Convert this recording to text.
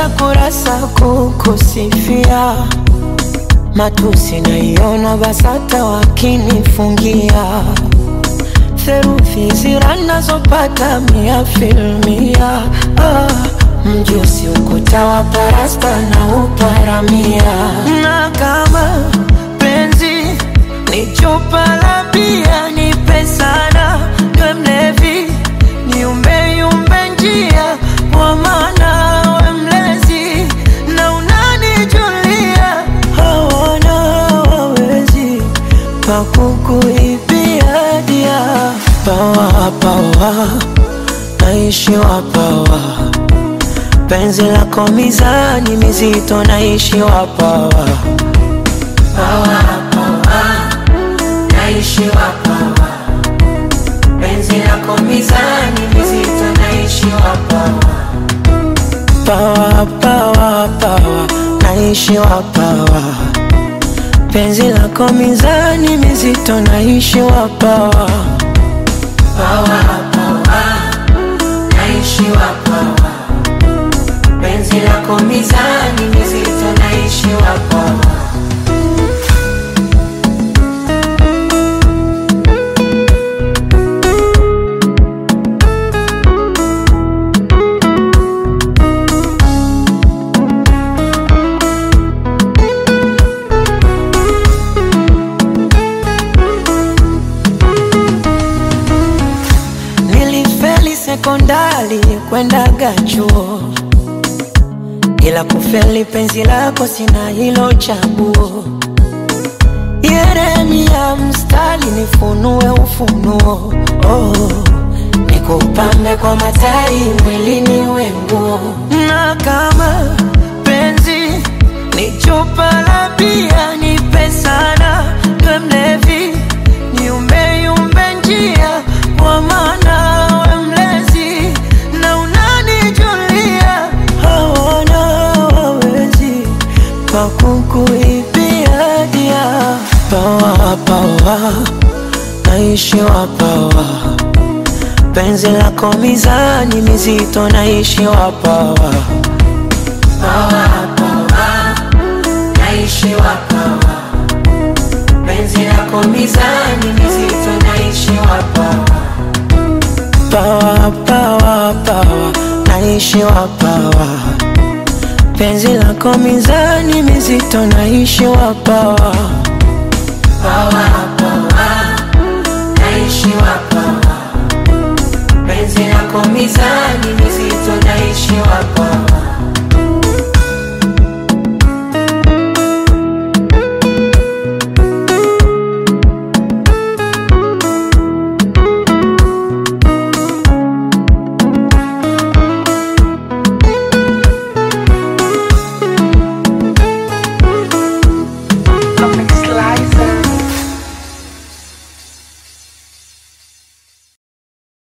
najaza kurasa kukusifia, matusi naiona BASATA wakinifungia, theruthi zira nazopata 100%. Mjusi ukuta wa parasta na uparamia. Na kama penzi ni chupa la bia, nipe sana niwe mlevi, niumbe yumbe njia, kwa maana we mlezi na unanijulia. Hawana wawezi pakukuibia dia. Pawa pawa naishi wapawa, penzi lako mizani mizito naishi wapawa. Pawa pawa naishi wapawa, penzi lako mizani mizito naishi wapawa. Pawa pawa pawa naishi wapawa, penzi lako mizani mizito naishi wapawa. Pawa pawa naishi wapawa, penzi lako mizani mizito naishi wapawa. Sekondari kwendaga chuo, ila kufeli penzi lako sina hilo chaguo. Yeremia mstari nifunue ufunuo, nikupambe kwa matai mwilini we nguo. Na kama penzi ni chupa la bia, nipe sana niwe mlevi, niumbe yumbe njia, kwa maana pakukuibia dia. Pawa pawa naishi wapawa, penzi lako mizani mizito naishi wapawa. Pawa pawa naishi wapawa, penzi lako mizani mizito naishi wapawa. Pawa pawa pawa naishi wapawa, penzi lako mizani mizito naishi wapawa. Pawa